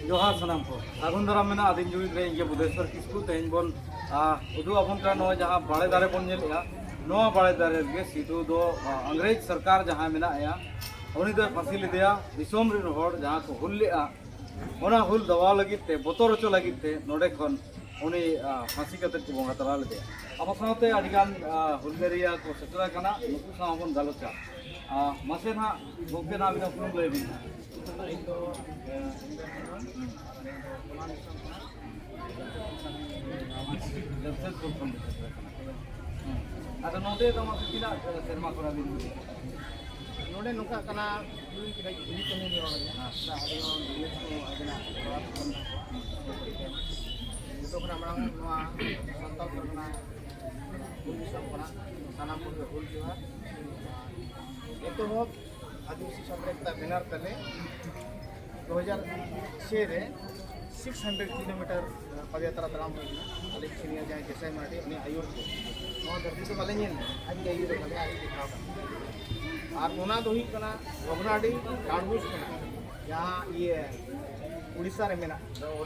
जोहार सनाम को सागुन दाराम में आदिम जुमिद रे इंगे बुदेश्वर किसकु तेज बन उदू अपन का नो जहाँ बाड़े दारे बन नेलेया नो बाड़े दारे गे सीटू दो अंग्रेज सरकार जहाँ मेनाया उनी दो फांसी लेदेया दिसोम रिन होड़ जहाँ को हुल लेआ ओना हुल दवा लगिते बोतर चो लगिते नोडे खन उनी फांसी कते को बंगा तला लेदेया अब साथे अडिगान हुलगरिया को सेतरा कना नुकु सावन गालोचा मासे ना गोके ना बिना पुरुम लेबी ada node itu masih tidak serma kurang ini. नोडे नुका कना दुई के दुई कने नि वाला ना सा ada duit ko adina itu kena marang noa santal perkena Islam kena sanam pun hul juga itu ho आदिवासी संरक्षता बैनर तले 2006 रे 600 किलोमीटर पदयात्रा तराम होइना अले छिनिया जाय जैसे माटी उनी आयुर को नो धरती तो वाले नीन आज के आयुर वाले आज दिखाओ और ओना दोही कना भगनाडी डांडबुस कना जहां ये उड़ीसा रे मेना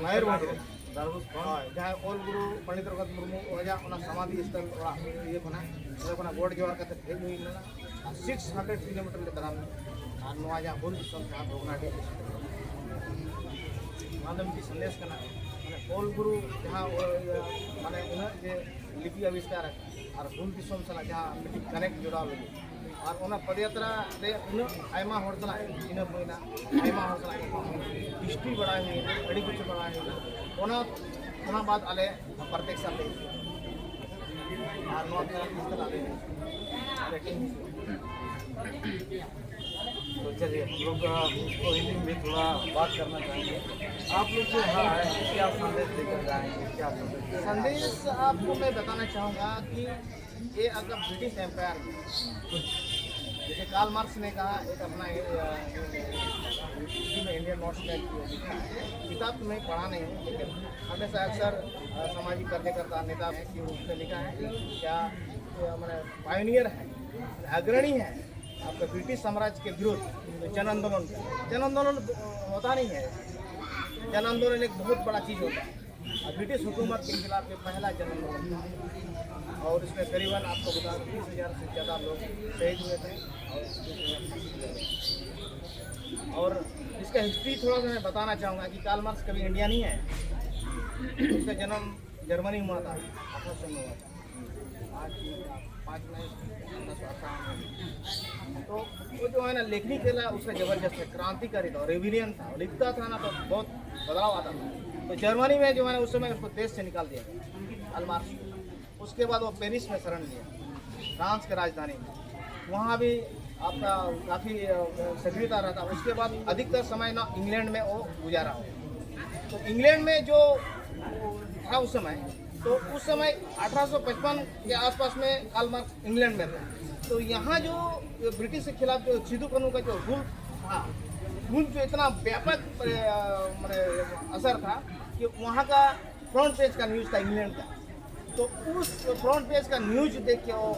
नायर वाडी डांडबुस हां जहां ओल गुरु पंडित रघुनाथ मुर्मू ओजा ओना समाधि स्थल ओला ये कना ओला कना गोड जोड़ा कते भेज होइना 600 किलोमीटर ले तराम और नोआ जहां हुल दिसम जहां भगनाडी मानव की संदेश करना माने ओल गुरु जहाँ माने उन्हें जे लिपि आविष्कार और हुल दिसम सला जहाँ मिट्टी कनेक्ट जोड़ा लगे और उन्हें पदयात्रा रे उन्हें आयमा हर सला इन महीना आयमा हर सला हिस्ट्री बढ़ाए हैं अड़ी कुछ बढ़ाए हैं उन्हें बाद आले प्रत्येक साल और नौ दिन आले तो चलिए हम लोग इसको हिंदी में थोड़ा बात करना चाहेंगे आप लोग जो है क्या संदेश देकर जाएंगे क्या संदेश आपको मैं बताना चाहूँगा कि ये अगर ब्रिटिश एम्पायर में जैसे कार्ल मार्क्स ने कहा एक अपना में इंडियन नॉट्स में लिखा है किताब तो मैं पढ़ा नहीं हूँ लेकिन हमेशा अक्सर सामाजिक कार्यकर्ता नेता की उसने लिखा है कि क्या मैंने पायनियर है अग्रणी है आपका ब्रिटिश साम्राज्य के विरुद्ध जन आंदोलन होता नहीं है। जन आंदोलन एक बहुत बड़ा चीज़ होता है। ब्रिटिश हुकूमत के खिलाफ ये पहला जन आंदोलन था और इसमें करीबन आपको बता 30,000 से ज़्यादा लोग शहीद हुए थे और इसका हिस्ट्री थोड़ा सा मैं बताना चाहूँगा कि कार्ल मार्क्स कभी इंडिया नहीं है। उसका जन्म जर्मनी हुआ था 1800 में हुआ था 5 मई 1958 तो वो जो है ना लेखनी कला उसका जबरदस्त है क्रांतिकारी था रेविलियन था लिखता था ना तो बहुत बदलाव आता था। तो जर्मनी में जो है ना उस समय उसको देश से निकाल दिया कार्ल मार्क्स। उसके बाद वो पेरिस में शरण लिया फ्रांस की राजधानी में वहाँ भी आपका काफ़ी सक्रियता रहता। उसके बाद अधिकतर समय ना इंग्लैंड में वो गुजारा हो। तो इंग्लैंड में जो था उस समय तो उस समय 1855 के आसपास में कार्ल मार्क्स इंग्लैंड में था। तो यहाँ जो ब्रिटिश के खिलाफ जो सिद्धू कानून का जो रूल था रूल जो इतना व्यापक असर था कि वहाँ का फ्रंट पेज का न्यूज़ था इंग्लैंड का। तो उस फ्रंट पेज का न्यूज़ देख के वो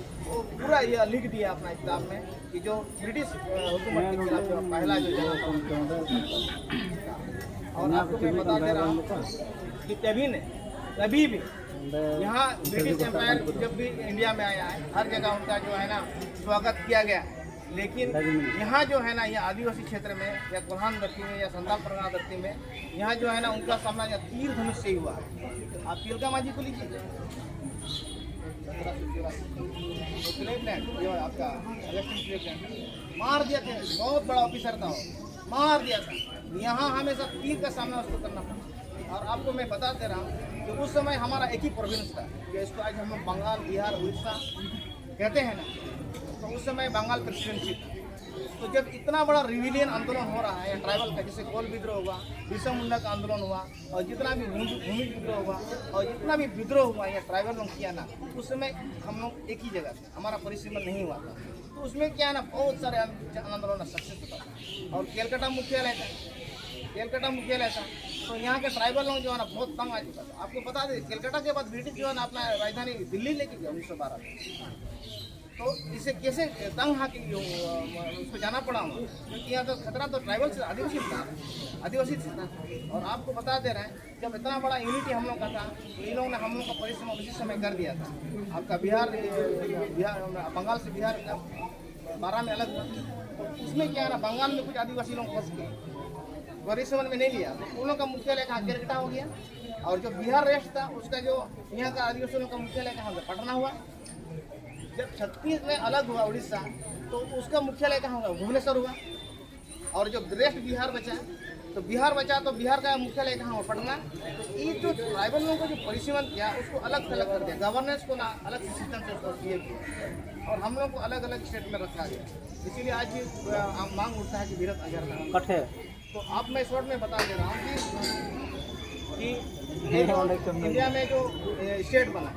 पूरा यह लिख दिया अपना किताब में कि जो ब्रिटिश हुकूमत के खिलाफ जो पहला जो और आपको मैं बता दे रहा हूँ कि कभी भी यहाँ ब्रिटिश एम्पायर जब भी इंडिया में आया है हर जगह उनका जो है ना स्वागत किया गया। लेकिन यहाँ जो है ना ये आदिवासी क्षेत्र में या कोल्हान दत्ती में या संताल परगना दत्ती में यहाँ जो है ना उनका सामना या तीर धनुष से ही हुआ है। आप तिलका माझी को लीजिए जो आपका मार दिया था बहुत बड़ा ऑफिसर था वो मार दिया था। यहाँ हमेशा तीर का सामना उसको करना पड़ा। और आपको मैं बता दे रहा हूँ कि उस समय हमारा एक ही प्रोविंस था कि इसको आज हम बंगाल बिहार उड़ीसा कहते हैं ना। तो उस समय बंगाल प्रेसिडेंसी था। तो जब इतना बड़ा रिविलियन आंदोलन हो रहा है ट्राइबल का जैसे कोल विद्रोह हुआ बिरसा मुंडा का आंदोलन हुआ और जितना भी भूमि विद्रोह हुआ और जितना भी विद्रोह हुआ या ट्राइबल लोग किया ना उस समय हम लोग एक ही जगह थे हमारा परिसीमन नहीं हुआ था। तो उसमें क्या ना बहुत सारे आंदोलन सक्सेस होता था और केलकटा मुख्यालय था। तो यहाँ के ट्राइबल लोग जो है ना बहुत तंग आ चुका था। आपको बता दें केलकटा के बाद ब्रिटिश जो है ना अपना राजधानी दिल्ली लेके गया 1912 में। तो इसे कैसे तंग हाथी उसको जाना पड़ा हूँ, क्योंकि यहाँ तो खतरा तो ट्राइबल से आदिवासी से था। और आपको बता दे रहे हैं, जब इतना बड़ा यूनिटी हम लोग का था, तो इन लोगों ने हम लोग का परिश्रम उसी समय कर दिया था। आपका बिहार बंगाल से बिहार 12 में अलग हुआ, तो उसमें क्या है ना, बंगाल में कुछ आदिवासी लोग फंस गए, गौरीसवन में नहीं लिया, तो उन लोग का मुख्यालय कहाँ केरकटा हो गया। और जो बिहार रेस्ट था उसका जो यहाँ का आदिवासियों का मुख्यालय कहाँ हुआ, पटना हुआ। जब 36 में अलग हुआ उड़ीसा, तो उसका मुख्यालय कहाँ हुआ, भुवनेश्वर हुआ। और जो रेस्ट बिहार बचा, तो बिहार का मुख्यालय कहाँ हुआ, पटना। तो ये जो ट्राइबल लोगों को जो परिसीमन किया, उसको अलग थलग कर दिया, गवर्नेंस को ना अलग सिस्टम से उसको किया गया, और हम लोग को अलग अलग स्टेट में रखा गया। इसीलिए आज भी मांग उठता है कि भीरत आजाद है। तो आप मैं शॉर्ट में बता दे रहा हूँ कि इंडिया में जो स्टेट बना,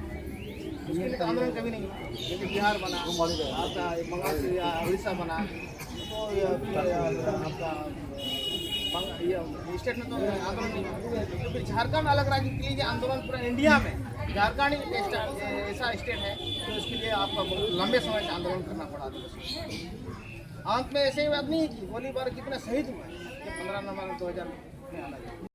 उसके लिए आंदोलन कभी नहीं हुआ। जैसे बिहार बना, आपका बंगाल से उड़ीसा बना, तो आपका स्टेट में तो आंदोलन नहीं हुआ। तो फिर झारखंड अलग राज्य के लिए आंदोलन पूरा इंडिया में, झारखंड ऐसा स्टेट है तो उसके लिए आपका लंबे समय से आंदोलन करना पड़ा। अंत में ऐसे बात नहीं है कि गोलीबार कितना शहीद हुआ है, 15 नवंबर 2000 में अलग है।